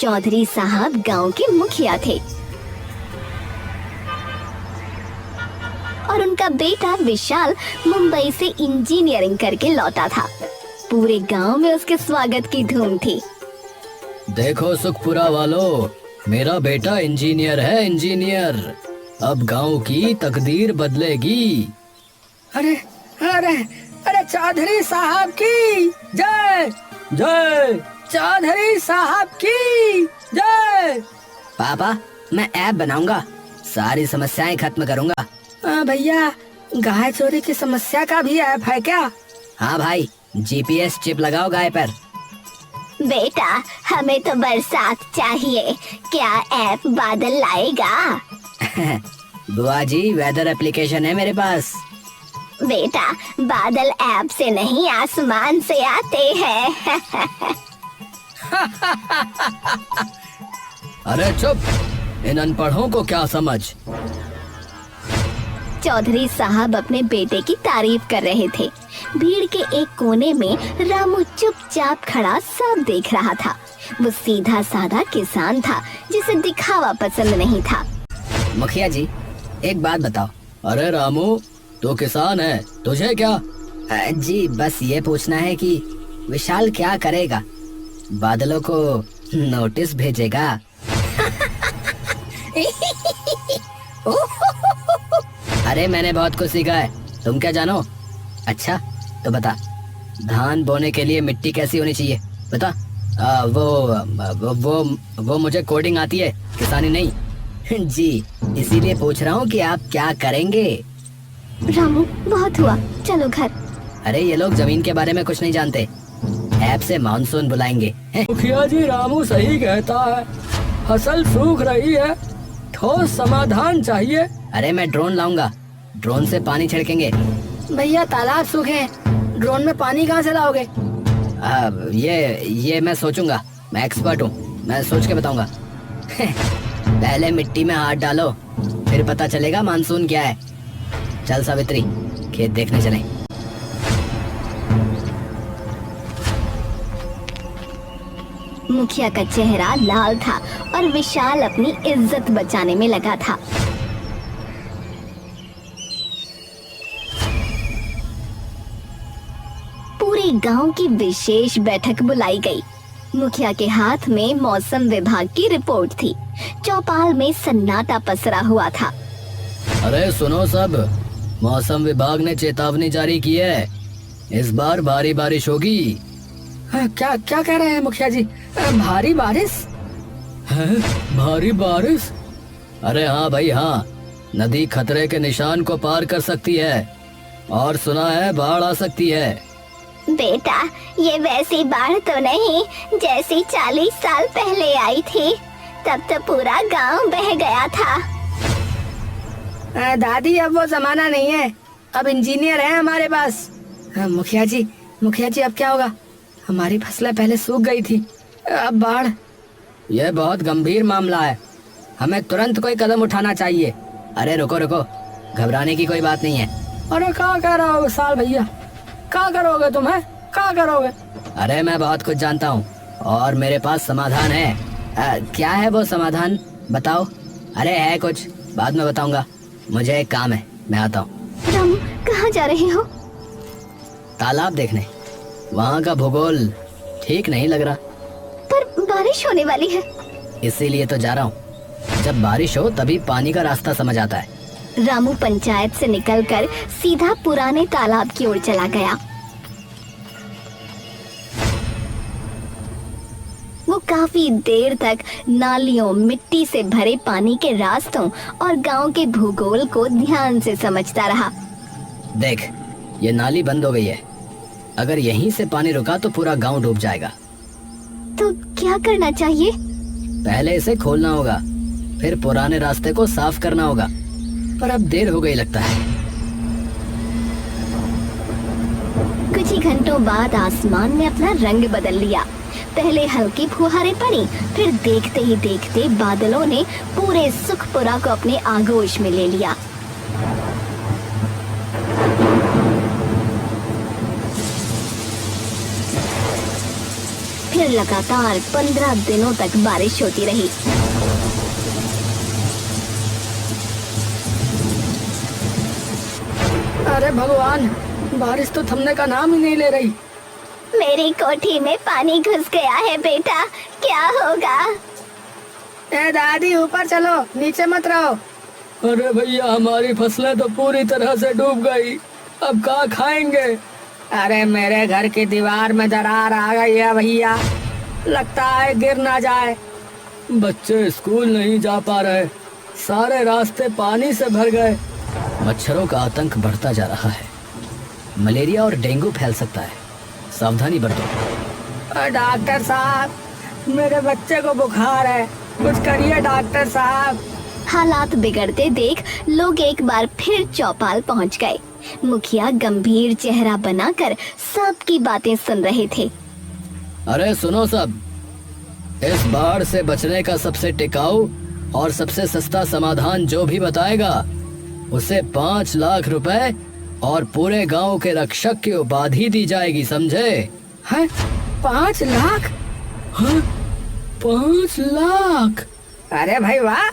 चौधरी साहब गांव के मुखिया थे और उनका बेटा विशाल मुंबई से इंजीनियरिंग करके लौटा था। पूरे गांव में उसके स्वागत की धूम थी। देखो सुखपुरा वालों, मेरा बेटा इंजीनियर है, इंजीनियर। अब गांव की तकदीर बदलेगी। अरे अरे अरे चौधरी साहब की जय, जय चौधरी साहब की जय। पापा, मैं ऐप बनाऊंगा, सारी समस्याएं खत्म करूंगा। भैया, गाय चोरी की समस्या का भी ऐप है क्या? हाँ भाई, जीपीएस चिप लगाओ गाय पर। बेटा, हमें तो बरसात चाहिए, क्या ऐप बादल लाएगा? बुआ जी, वेदर एप्लीकेशन है मेरे पास। बेटा, बादल ऐप से नहीं आसमान से आते हैं। अरे चुप, इन अनपढ़ों को क्या समझ। चौधरी साहब अपने बेटे की तारीफ कर रहे थे। भीड़ के एक कोने में रामू चुपचाप खड़ा सब देख रहा था। वो सीधा साधा किसान था जिसे दिखावा पसंद नहीं था। मुखिया जी, एक बात बताओ। अरे रामू, तू किसान है, तुझे क्या? जी, बस ये पूछना है कि विशाल क्या करेगा? बादलों को नोटिस भेजेगा? अरे मैंने बहुत कुछ सीखा है, तुम क्या जानो? अच्छा तो बता, धान बोने के लिए मिट्टी कैसी होनी चाहिए बता। वो मुझे कोडिंग आती है, किसानी नहीं। जी, इसीलिए पूछ रहा हूँ कि आप क्या करेंगे। रामू, बहुत हुआ, चलो घर। अरे ये लोग जमीन के बारे में कुछ नहीं जानते, ऐप से मानसून बुलाएंगे। मुखिया जी, रामू सही कहता है, फसल सूख रही है, ठोस समाधान चाहिए। अरे मैं ड्रोन लाऊंगा, ड्रोन से पानी छिड़केंगे। भैया, तालाब सूखे, ड्रोन में पानी कहाँ से लाओगे? ये मैं सोचूंगा, मैं एक्सपर्ट हूँ, मैं सोच के बताऊंगा। पहले मिट्टी में हाथ डालो, फिर पता चलेगा मानसून क्या है। चल सावित्री, खेत देखने चलें। मुखिया का चेहरा लाल था और विशाल अपनी इज्जत बचाने में लगा था। पूरे गांव की विशेष बैठक बुलाई गई। मुखिया के हाथ में मौसम विभाग की रिपोर्ट थी। चौपाल में सन्नाटा पसरा हुआ था। अरे सुनो सब, मौसम विभाग ने चेतावनी जारी की है, इस बार भारी बारिश होगी। क्या क्या कह रहे हैं मुखिया जी? भारी बारिश है? भारी बारिश? अरे हाँ भाई हाँ, नदी खतरे के निशान को पार कर सकती है और सुना है बाढ़ आ सकती है। बेटा, ये वैसी बाढ़ तो नहीं जैसी 40 साल पहले आई थी, तब तो पूरा गांव बह गया था। दादी, अब वो जमाना नहीं है, अब इंजीनियर है हमारे पास। मुखिया जी अब क्या होगा? हमारी फसलें पहले सूख गई थी, अब बाढ़। यह बहुत गंभीर मामला है, हमें तुरंत कोई कदम उठाना चाहिए। अरे रुको रुको, घबराने की कोई बात नहीं है। अरे क्या कह रहा हो साल भैया, क्या करोगे तुम? है क्या करोगे? अरे मैं बहुत कुछ जानता हूँ और मेरे पास समाधान है। क्या है वो समाधान, बताओ। अरे है कुछ, बाद में बताऊंगा, मुझे एक काम है, मैं आता हूँ। रामू, कहाँ जा रहे हो? तालाब देखने। वहाँ का भूगोल ठीक नहीं लग रहा। पर बारिश होने वाली है। इसीलिए तो जा रहा हूँ, जब बारिश हो तभी पानी का रास्ता समझ आता है। रामू पंचायत से निकलकर सीधा पुराने तालाब की ओर चला गया। वो काफी देर तक नालियों, मिट्टी से भरे पानी के रास्तों और गांव के भूगोल को ध्यान से समझता रहा। देख, ये नाली बंद हो गई है, अगर यहीं से पानी रुका तो पूरा गांव डूब जाएगा। तो क्या करना चाहिए? पहले इसे खोलना होगा, फिर पुराने रास्ते को साफ करना होगा, पर अब देर हो गई लगता है। कुछ ही घंटों बाद आसमान ने अपना रंग बदल लिया। पहले हल्की फुहारें पड़ी, फिर देखते ही देखते बादलों ने पूरे सुखपुरा को अपने आगोश में ले लिया। फिर फिर लगातार 15 दिनों तक बारिश होती रही। अरे भगवान, बारिश तो थमने का नाम ही नहीं ले रही। मेरी कोठी में पानी घुस गया है बेटा, क्या होगा? ए दादी, ऊपर चलो, नीचे मत रहो। अरे भैया, हमारी फसलें तो पूरी तरह से डूब गई, अब क्या खाएंगे? अरे मेरे घर की दीवार में दरार आ गई है भैया, लगता है गिर ना जाए। बच्चे स्कूल नहीं जा पा रहे, सारे रास्ते पानी से भर गए। मच्छरों का आतंक बढ़ता जा रहा है, मलेरिया और डेंगू फैल सकता है, सावधानी बरतो। डॉक्टर साहब, मेरे बच्चे को बुखार है, कुछ करिए डॉक्टर साहब। हालात बिगड़ते देख लोग एक बार फिर चौपाल पहुंच गए। मुखिया गंभीर चेहरा बनाकर सबकी बातें सुन रहे थे। अरे सुनो सब, इस बाढ़ से बचने का सबसे टिकाऊ और सबसे सस्ता समाधान जो भी बताएगा उसे 5 लाख रुपए और पूरे गांव के रक्षक की उपाधि दी जाएगी, समझे? हैं? 5 लाख? हाँ, 5 लाख? अरे भाई वाह,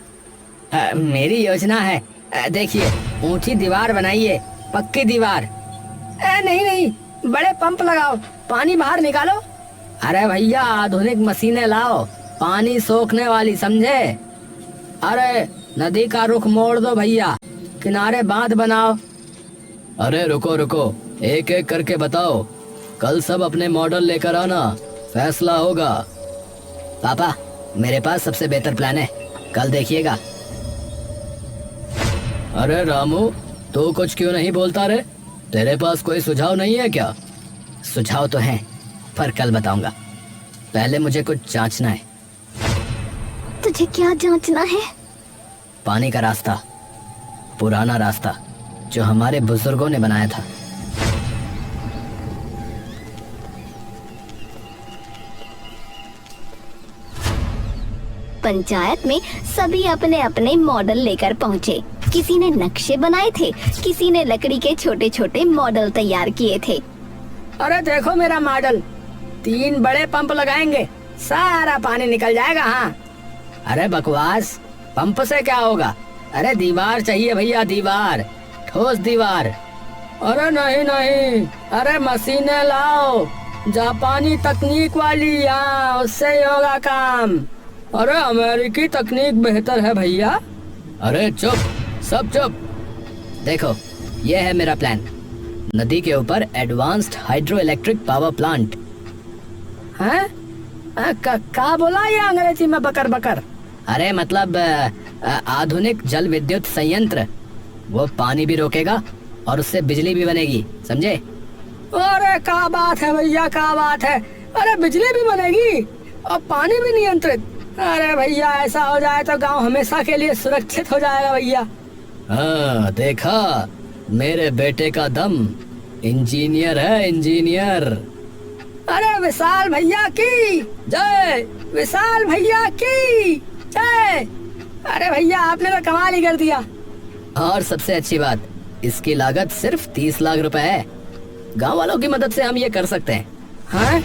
मेरी योजना है। देखिए, ऊंची दीवार बनाइए, पक्की दीवार। नहीं नहीं, बड़े पंप लगाओ, पानी बाहर निकालो। अरे भैया, आधुनिक मशीनें लाओ, पानी सोखने वाली, समझे? अरे नदी का रुख मोड़ दो भैया, किनारे बांध बनाओ। अरे रुको रुको, एक एक करके बताओ, कल सब अपने मॉडल लेकर आना, फैसला होगा। पापा, मेरे पास सबसे बेहतर प्लान है, कल देखिएगा। अरे रामू, तू कुछ क्यों नहीं बोलता रे? तेरे पास कोई सुझाव नहीं है क्या? सुझाव तो हैं, पर कल बताऊंगा, पहले मुझे कुछ जांचना है। तुझे क्या जांचना है? पानी का रास्ता, पुराना रास्ता जो हमारे बुजुर्गों ने बनाया था। पंचायत में सभी अपने अपने मॉडल लेकर पहुँचे। किसी ने नक्शे बनाए थे, किसी ने लकड़ी के छोटे छोटे मॉडल तैयार किए थे। अरे देखो मेरा मॉडल, 3 बड़े पंप लगाएंगे, सारा पानी निकल जाएगा। हाँ। अरे बकवास, पंप से क्या होगा? अरे दीवार चाहिए भैया, दीवार, ठोस दीवार। अरे नहीं नहीं, अरे मशीनें लाओ, जापानी तकनीक वाली, यहाँ उससे ही होगा काम। अरे अमेरिकी तकनीक बेहतर है भैया। अरे चुप, सब चुप। देखो, ये है मेरा प्लान, नदी के ऊपर advanced hydro electric power plant. हैं? का बोला ये अंग्रेजी में बकर बकर? अरे मतलब आधुनिक जल विद्युत संयंत्र, वो पानी भी रोकेगा और उससे बिजली भी बनेगी, समझे? अरे क्या बात है भैया, क्या बात है। अरे बिजली भी बनेगी और पानी भी नियंत्रित। अरे भैया, ऐसा हो जाए तो गांव हमेशा के लिए सुरक्षित हो जाएगा भैया। हाँ देखा, मेरे बेटे का दम, इंजीनियर है, इंजीनियर। अरे विशाल भैया की जय, विशाल भैया की जय। अरे भैया, आपने तो कमाल ही कर दिया। और सबसे अच्छी बात, इसकी लागत सिर्फ 30 लाख रुपए है। गांव वालों की मदद से हम ये कर सकते हैं। हाँ,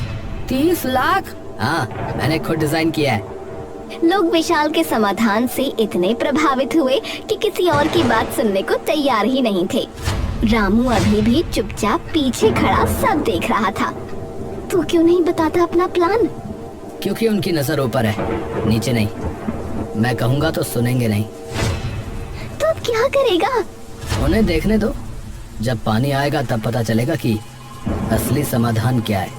30 लाख? हाँ, मैंने खुद डिजाइन किया है। लोग विशाल के समाधान से इतने प्रभावित हुए कि किसी और की बात सुनने को तैयार ही नहीं थे। रामू अभी भी चुपचाप पीछे खड़ा सब देख रहा था। तू क्यों नहीं बताता अपना प्लान? क्योंकि उनकी नजर ऊपर है, नीचे नहीं। मैं कहूँगा तो सुनेंगे नहीं। तो अब क्या करेगा? उन्हें देखने दो, जब पानी आएगा तब पता चलेगा कि असली समाधान क्या है।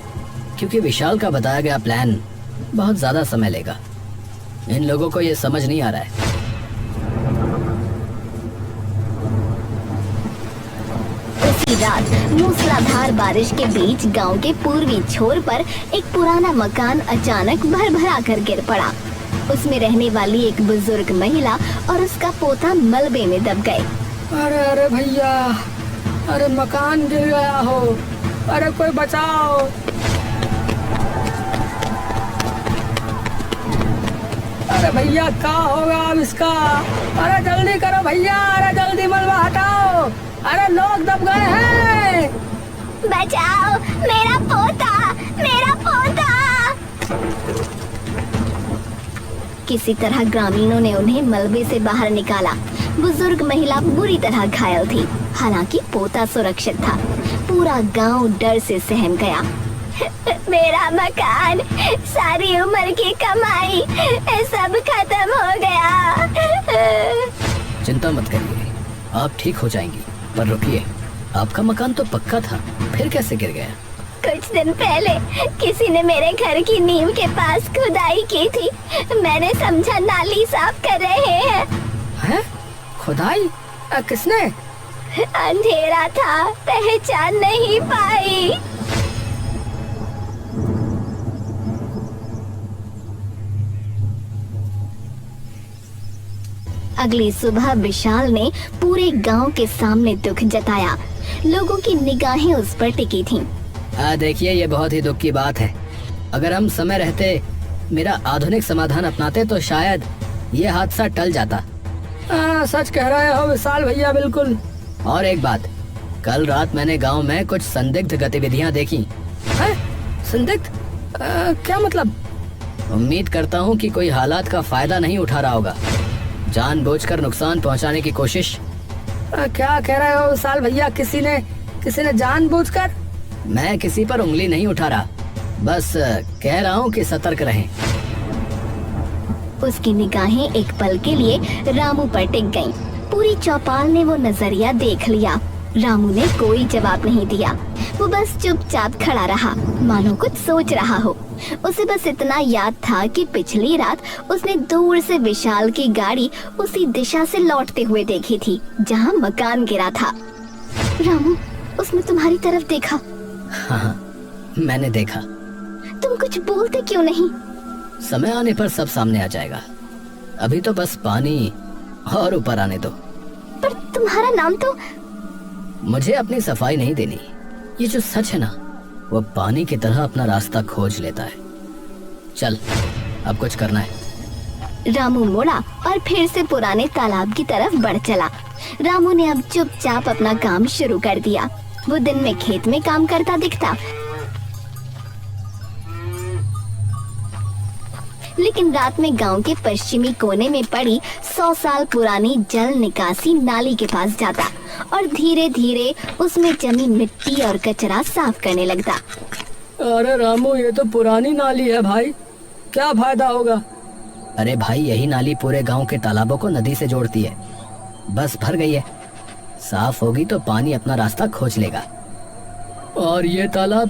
क्योंकि विशाल का बताया गया प्लान बहुत ज्यादा समय लेगा, इन लोगों को ये समझ नहीं आ रहा है। उसी रात मूसलाधार बारिश के बीच गांव के पूर्वी छोर पर एक पुराना मकान अचानक भरभरा कर गिर पड़ा। उसमें रहने वाली एक बुजुर्ग महिला और उसका पोता मलबे में दब गए। अरे अरे भैया, अरे मकान गिर गया हो, अरे कोई बचाओ। अरे भैया, क्या होगा अब इसका? अरे जल्दी करो भैया, अरे जल्दी मलबा हटाओ, अरे लोग दब गए हैं। बचाओ, मेरा पोता, मेरा पोता। किसी तरह ग्रामीणों ने उन्हें मलबे से बाहर निकाला। बुजुर्ग महिला बुरी तरह घायल थी, हालांकि पोता सुरक्षित था। पूरा गांव डर से सहम गया। मेरा मकान, सारी उम्र की कमाई, सब खत्म हो गया। चिंता मत करिए, आप ठीक हो जाएंगी। पर रुकिए, आपका मकान तो पक्का था, फिर कैसे गिर गया? कुछ दिन पहले किसी ने मेरे घर की नींव के पास खुदाई की थी। मैंने समझा नाली साफ कर रहे हैं। खुदाई? किसने? अंधेरा था, पहचान नहीं पाई। अगली सुबह विशाल ने पूरे गांव के सामने दुख जताया। लोगों की निगाहें उस पर टिकी थीं। देखिए, ये बहुत ही दुख की बात है। अगर हम समय रहते मेरा आधुनिक समाधान अपनाते तो शायद ये हादसा टल जाता। सच कह रहे हो विशाल भैया, बिल्कुल। और एक बात, कल रात मैंने गांव में कुछ संदिग्ध गतिविधियां देखी। संदिग्ध? क्या मतलब? उम्मीद करता हूं कि कोई हालात का फायदा नहीं उठा रहा होगा, जानबूझकर नुकसान पहुंचाने की कोशिश। क्या कह रहे हो विशाल भैया? किसी ने जानबूझकर? मैं किसी पर उंगली नहीं उठा रहा, बस कह रहा हूं कि सतर्क रहें। उसकी निगाहें एक पल के लिए रामू पर टिक गईं। पूरी चौपाल ने वो नजरिया देख लिया। रामू ने कोई जवाब नहीं दिया। वो बस चुपचाप खड़ा रहा, मानो कुछ सोच रहा हो। उसे बस इतना याद था कि पिछली रात उसने दूर से विशाल की गाड़ी उसी दिशा से लौटते हुए देखी थी जहां मकान गिरा था। रामू, उसने तुम्हारी तरफ देखा। हाँ, मैंने देखा। तुम कुछ बोलते क्यों नहीं? समय आने पर सब सामने आ जाएगा, अभी तो बस पानी और ऊपर आने दो। पर तुम्हारा नाम तो... मुझे अपनी सफाई नहीं देनी। ये जो सच है ना, वो पानी की तरह अपना रास्ता खोज लेता है। चल, अब कुछ करना है। रामू मुड़ा और फिर से पुराने तालाब की तरफ बढ़ चला। रामू ने अब चुपचाप अपना काम शुरू कर दिया। वो दिन में खेत में काम करता दिखता, लेकिन रात में गांव के पश्चिमी कोने में पड़ी 100 साल पुरानी जल निकासी नाली के पास जाता और धीरे धीरे उसमें जमी मिट्टी और कचरा साफ करने लगता। अरे रामू, ये तो पुरानी नाली है भाई, क्या फायदा होगा? अरे भाई, यही नाली पूरे गांव के तालाबों को नदी से जोड़ती है। बस भर गई है, साफ होगी तो पानी अपना रास्ता खोज लेगा। और ये तालाब